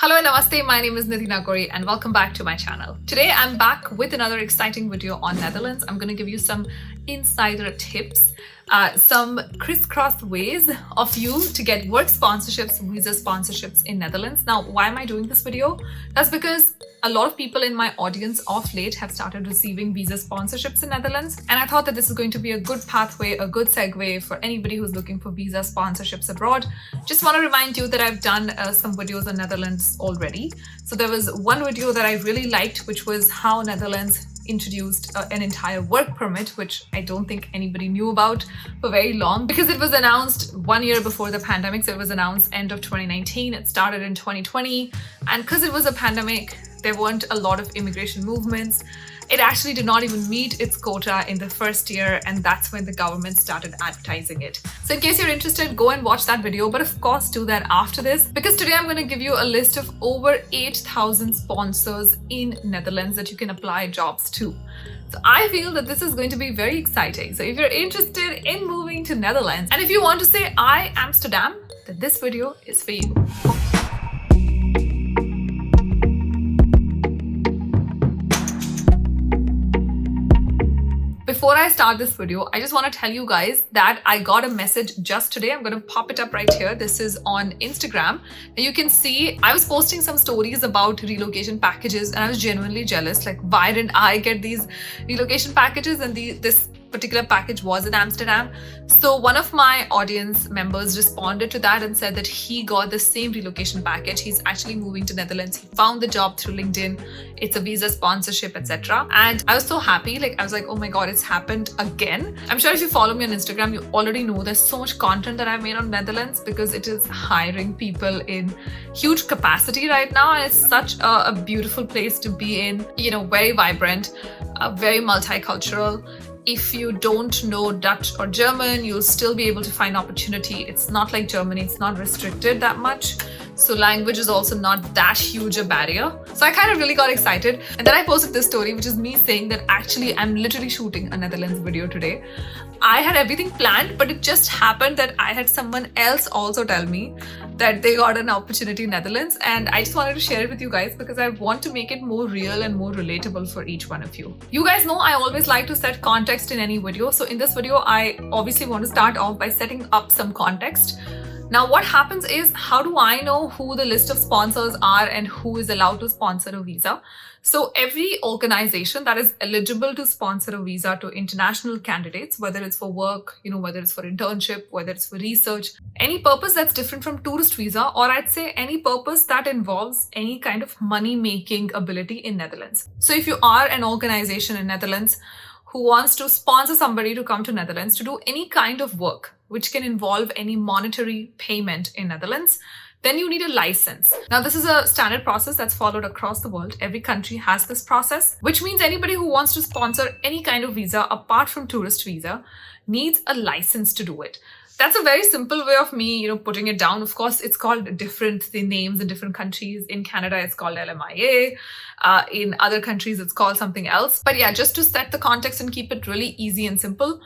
Hello and namaste, my name is Nidhi Nagori and welcome back to my channel. Today I'm back with another exciting video on Netherlands. I'm going to give you some insider tips, some crisscross ways of you to get work sponsorships, visa sponsorships in Netherlands. Now, why am I doing this video? That's because a lot of people in my audience of late have started receiving visa sponsorships in Netherlands, and I thought that this is going to be a good pathway, a good segue for anybody who's looking for visa sponsorships abroad. Just want to remind you that I've done some videos on Netherlands already. So there was one video that I really liked, which was how Netherlands introduced an entire work permit, which I don't think anybody knew about for very long because it was announced 1 year before the pandemic. So it was announced end of 2019. It started in 2020, and because it was a pandemic, there weren't a lot of immigration movements. It actually did not even meet its quota in the first year, and that's when the government started advertising it. So in case you're interested, go and watch that video, but of course do that after this, because today I'm going to give you a list of over 8,000 sponsors in Netherlands that you can apply jobs to. So I feel that this is going to be very exciting. So if you're interested in moving to Netherlands, and if you want to say I Amsterdam, then this video is for you. Before I start this video, I just want to tell you guys that I got a message just today. I'm going to pop it up right here. This is on Instagram. And you can see I was posting some stories about relocation packages, and I was genuinely jealous. Like, why didn't I get these relocation packages? And this particular package was in Amsterdam. So one of my audience members responded to that and said that he got the same relocation package. He's actually moving to Netherlands. He found the job through LinkedIn. It's a visa sponsorship, etc. And I was so happy. I was like, oh my God, it's happened again. I'm sure if you follow me on Instagram, you already know there's so much content that I've made on Netherlands because it is hiring people in huge capacity right now. And it's such a beautiful place to be in, very vibrant, very multicultural. If you don't know Dutch or German, you'll still be able to find opportunity. It's not like Germany, it's not restricted that much. So language is also not that huge a barrier. So I kind of really got excited. And then I posted this story, which is me saying that actually I'm literally shooting a Netherlands video today. I had everything planned, but it just happened that I had someone else also tell me that they got an opportunity in Netherlands. And I just wanted to share it with you guys because I want to make it more real and more relatable for each one of you. You guys know I always like to set context in any video. So in this video, I obviously want to start off by setting up some context. Now, what happens is, how do I know who the list of sponsors are and who is allowed to sponsor a visa? So every organization that is eligible to sponsor a visa to international candidates, whether it's for work, whether it's for internship, whether it's for research, any purpose that's different from tourist visa, or I'd say any purpose that involves any kind of money-making ability in Netherlands. So if you are an organization in Netherlands who wants to sponsor somebody to come to Netherlands to do any kind of work, which can involve any monetary payment in Netherlands, then you need a license. Now, this is a standard process that's followed across the world. Every country has this process, which means anybody who wants to sponsor any kind of visa apart from tourist visa needs a license to do it. That's a very simple way of me, putting it down. Of course, it's called different names in different countries. In Canada, it's called LMIA. In other countries, it's called something else. But yeah, just to set the context and keep it really easy and simple,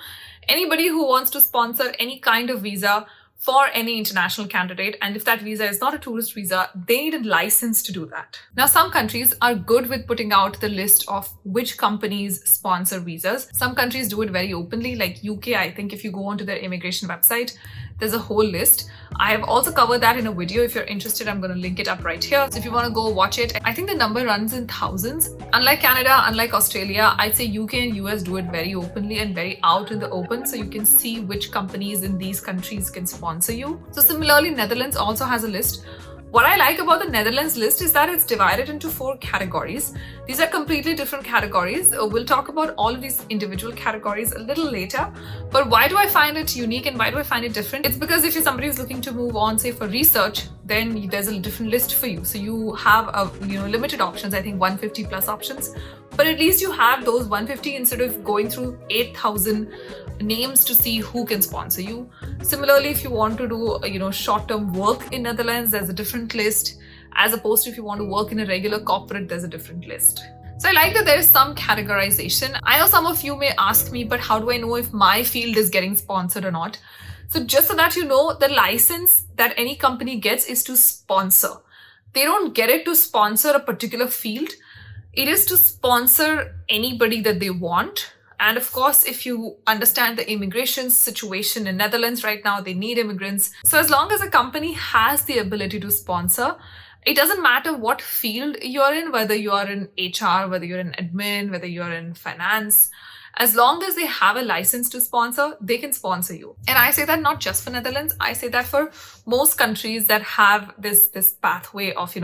anybody who wants to sponsor any kind of visa for any international candidate, and if that visa is not a tourist visa, they need a license to do that. Now, some countries are good with putting out the list of which companies sponsor visas. Some countries do it very openly, like UK. I think if you go onto their immigration website, there's a whole list. I have also covered that in a video. If you're interested, I'm going to link it up right here. So if you want to go watch it, I think the number runs in thousands. Unlike Canada, unlike Australia, I'd say UK and US do it very openly and very out in the open. So you can see which companies in these countries can sponsor you. So similarly, Netherlands also has a list. What I like about the Netherlands list is that it's divided into 4 categories. These are completely different categories. We'll talk about all of these individual categories a little later. But why do I find it unique and why do I find it different? It's because if you're somebody who's looking to move on, say for research, then there's a different list for you. So you have limited options, I think 150 plus options. But at least you have those 150 instead of going through 8,000 names to see who can sponsor you. Similarly, if you want to do short-term work in Netherlands, there's a different list, as opposed to if you want to work in a regular corporate, there's a different list. So I like that there is some categorization. I know some of you may ask me, but how do I know if my field is getting sponsored or not? So just so that you know, the license that any company gets is to sponsor. they don't get it to sponsor a particular field. It is to sponsor anybody that they want. And of course, if you understand the immigration situation in Netherlands right now, they need immigrants. So as long as a company has the ability to sponsor, it doesn't matter what field you're in, whether you are in HR, whether you're in admin, whether you're in finance, as long as they have a license to sponsor, they can sponsor you. And I say that not just for Netherlands, I say that for most countries that have this pathway of,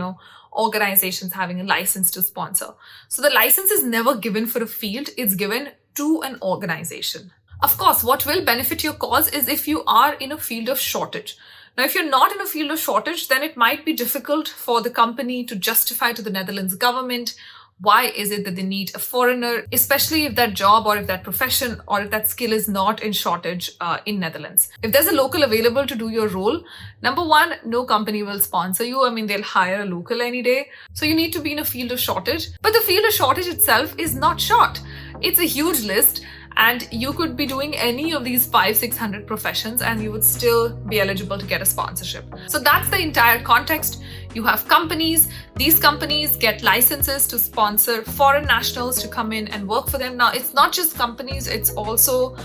organizations having a license to sponsor. So the license is never given for a field, it's given to an organization. Of course, what will benefit your cause is if you are in a field of shortage. Now, if you're not in a field of shortage, then it might be difficult for the company to justify to the Netherlands government why is it that they need a foreigner, especially if that job or if that profession or if that skill is not in shortage in Netherlands. If there's a local available to do your role, number one, no company will sponsor you. I mean, they'll hire a local any day. So you need to be in a field of shortage. But the field of shortage itself is not short. It's a huge list. And you could be doing any of these 500-600 professions and you would still be eligible to get a sponsorship. So that's the entire context. You have companies. These companies get licenses to sponsor foreign nationals to come in and work for them. Now, it's not just companies, it's also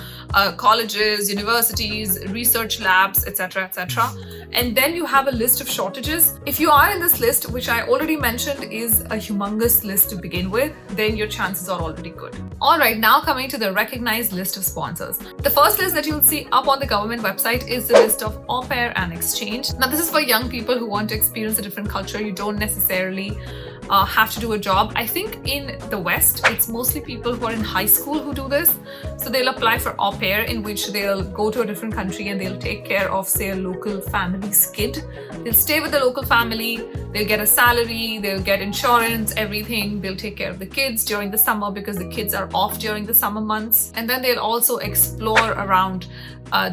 colleges, universities, research labs, etc., etc. And then you have a list of shortages. If you are in this list, which I already mentioned is a humongous list to begin with, then your chances are already good. All right, now coming to the recognized list of sponsors. The first list that you'll see up on the government website is the list of au pair and exchange. Now, this is for young people who want to experience a different culture. You don't necessarily have to do a job. I think in the West, it's mostly people who are in high school who do this. So they'll apply for au pair, in which they'll go to a different country and they'll take care of, say, a local family's kid. They'll stay with the local family, they'll get a salary, they'll get insurance, everything. They'll take care of the kids during the summer because the kids are off during the summer months. And then they'll also explore around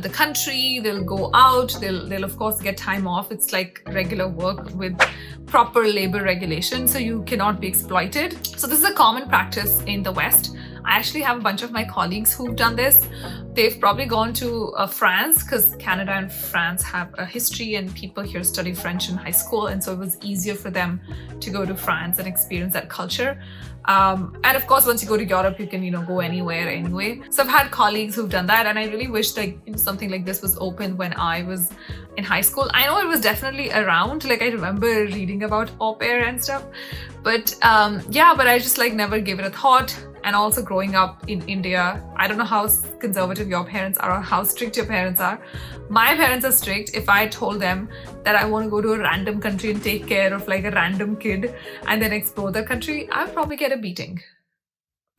the country. They'll go out, they'll of course get time off. It's like regular work with proper labor regulation, so you cannot be exploited. So this is a common practice in the West. I actually have a bunch of my colleagues who've done this. They've probably gone to France because Canada and France have a history and people here study French in high school, and so it was easier for them to go to France and experience that culture. And of course, once you go to Europe, you can go anywhere anyway. So I've had colleagues who've done that, and I really wish that something like this was open when I was in high school. I know it was definitely around, like I remember reading about au pair and stuff, but but I just never gave it a thought. And also growing up in India, I don't know how conservative your parents are or how strict your parents are. My parents are strict. If I told them that I want to go to a random country and take care of a random kid and then explore the country, I'd probably get a beating.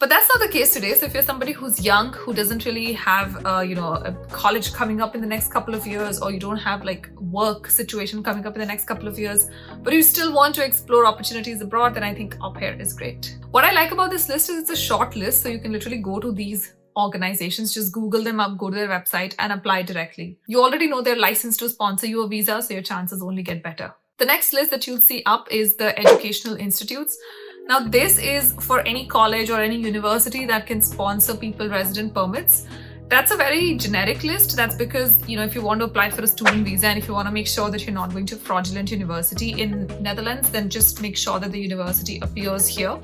But that's not the case today. So if you're somebody who's young, who doesn't really have, a college coming up in the next couple of years, or you don't have work situation coming up in the next couple of years, but you still want to explore opportunities abroad, then I think au pair is great. What I like about this list is it's a short list. So you can literally go to these organizations, just Google them up, go to their website and apply directly. You already know they're licensed to sponsor you a visa, so your chances only get better. The next list that you'll see up is the educational institutes. Now, this is for any college or any university that can sponsor people resident permits. That's a very generic list. That's because, if you want to apply for a student visa and if you want to make sure that you're not going to a fraudulent university in Netherlands, then just make sure that the university appears here.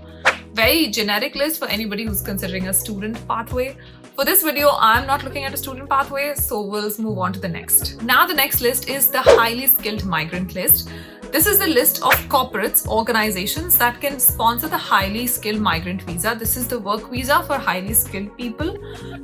Very generic list for anybody who's considering a student pathway. For this video, I'm not looking at a student pathway, so we'll move on to the next. Now, the next list is the highly skilled migrant list. This is the list of corporates, organizations that can sponsor the highly skilled migrant visa. This is the work visa for highly skilled people.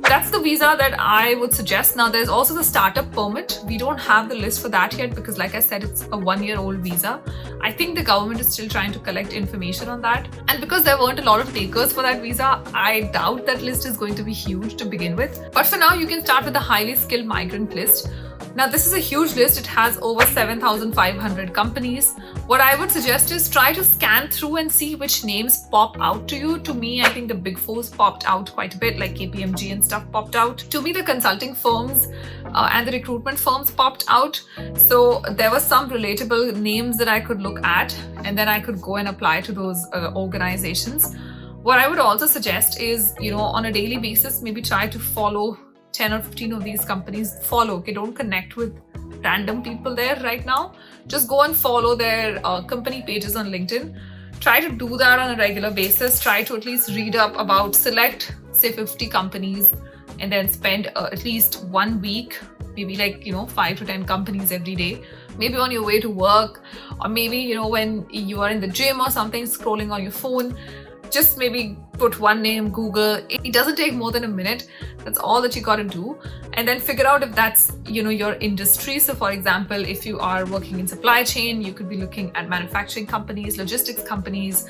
That's the visa that I would suggest. Now, there's also the startup permit. We don't have the list for that yet because, like I said, it's a one-year-old visa. I think the government is still trying to collect information on that. And because there weren't a lot of takers for that visa, I doubt that list is going to be huge to begin with. But for now, you can start with the highly skilled migrant list. Now, this is a huge list. It has over 7,500 companies. What I would suggest is try to scan through and see which names pop out to you. To me, I think the big fours popped out quite a bit, like KPMG and stuff popped out. To me, the consulting firms and the recruitment firms popped out. So there were some relatable names that I could look at, and then I could go and apply to those organizations. What I would also suggest is, on a daily basis, maybe try to follow 10 or 15 of these companies. Follow, okay? Don't connect with random people there right now. Just go and follow their company pages on LinkedIn. Try to do that on a regular basis. Try to at least read up about, select say 50 companies, and then spend at least 1 week, maybe like 5 to 10 companies every day, maybe on your way to work, or maybe when you are in the gym or something, scrolling on your phone. Just maybe put one name, Google. It doesn't take more than a minute. That's all that you gotta do. And then figure out if that's your industry. So for example, if you are working in supply chain, you could be looking at manufacturing companies, logistics companies,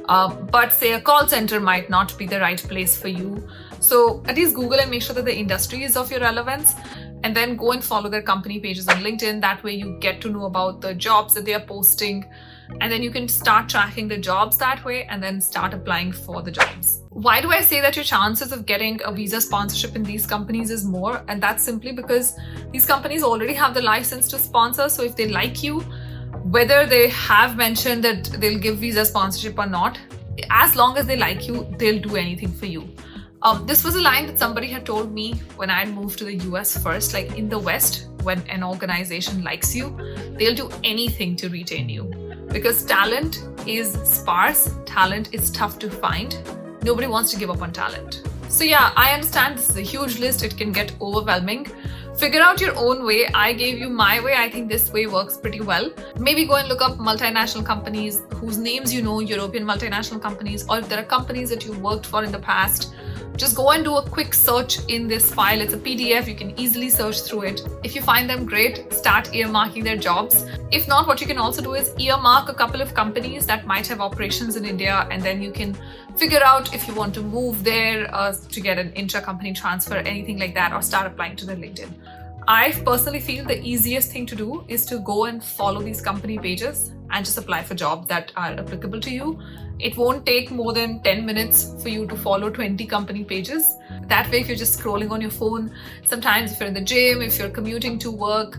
but say a call center might not be the right place for you. So at least Google and make sure that the industry is of your relevance, and then go and follow their company pages on LinkedIn. That way you get to know about the jobs that they are posting, and then you can start tracking the jobs that way and then start applying for the jobs. Why do I say that your chances of getting a visa sponsorship in these companies is more? And that's simply because these companies already have the license to sponsor. So if they like you, whether they have mentioned that they'll give visa sponsorship or not, as long as they like you, they'll do anything for you. This was a line that somebody had told me when I moved to the US first. Like in the West, when an organization likes you, they'll do anything to retain you. Because talent is sparse, talent is tough to find. Nobody wants to give up on talent. So yeah, I understand this is a huge list. It can get overwhelming. Figure out your own way. I gave you my way. I think this way works pretty well. Maybe go and look up multinational companies whose names European multinational companies, or if there are companies that you worked for in the past. Just go and do a quick search in this file. It's a PDF, you can easily search through it. If you find them great, start earmarking their jobs. If not, what you can also do is earmark a couple of companies that might have operations in India, and then you can figure out if you want to move there to get an intra-company transfer, anything like that, or start applying to their LinkedIn. I personally feel the easiest thing to do is to go and follow these company pages and just apply for jobs that are applicable to you. It won't take more than 10 minutes for you to follow 20 company pages. That way, if you're just scrolling on your phone, sometimes if you're in the gym, if you're commuting to work,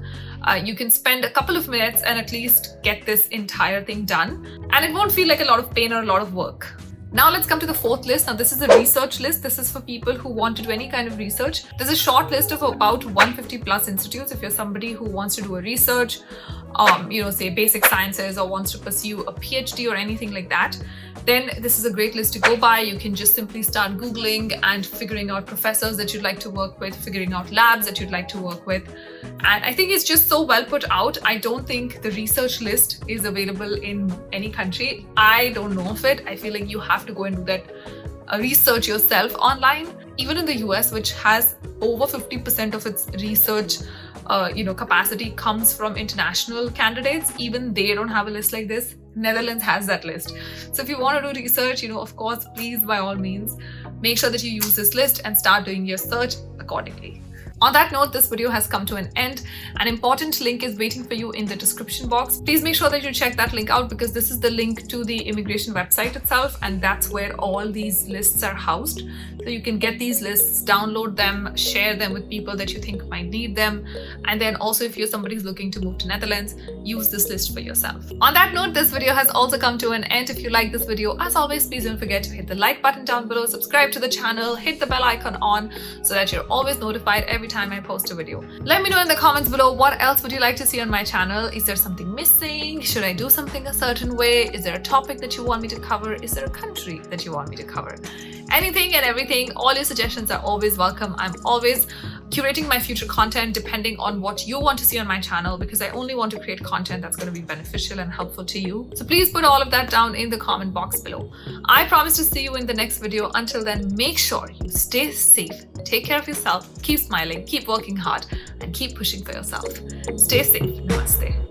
you can spend a couple of minutes and at least get this entire thing done. And it won't feel like a lot of pain or a lot of work. Now let's come to the fourth list. Now this is a research list. This is for people who want to do any kind of research. There's a short list of about 150 plus institutes. If you're somebody who wants to do a research, say basic sciences, or wants to pursue a PhD or anything like that, then this is a great list to go by. You can just simply start Googling and figuring out professors that you'd like to work with, figuring out labs that you'd like to work with. And I think it's just so well put out. I don't think the research list is available in any country. I don't know of it. I feel like you have to go and do that research yourself online. Even in the US, which has over 50% of its research capacity comes from international candidates, even they don't have a list like this. Netherlands has that list. So if you want to do research, of course, please, by all means, make sure that you use this list and start doing your search accordingly. On that note, this video has come to an end. An important link is waiting for you in the description box. Please make sure that you check that link out, because this is the link to the immigration website itself, and that's where all these lists are housed. So you can get these lists, download them, share them with people that you think might need them. And then also, if you're somebody who's looking to move to Netherlands, use this list for yourself. On that note, this video has also come to an end. If you like this video, as always, please don't forget to hit the like button down below, subscribe to the channel, hit the bell icon on so that you're always notified every time I post a video. Let me know in the comments below, what else would you like to see on my channel? Is there something missing? Should I do something a certain way? Is there a topic that you want me to cover? Is there a country that you want me to cover? Anything and everything, all your suggestions are always welcome. I'm always curating my future content depending on what you want to see on my channel, because I only want to create content that's going to be beneficial and helpful to you. So please put all of that down in the comment box below. I promise to see you in the next video. Until then, make sure you stay safe, take care of yourself, keep smiling, keep working hard, and keep pushing for yourself. Stay safe. Namaste.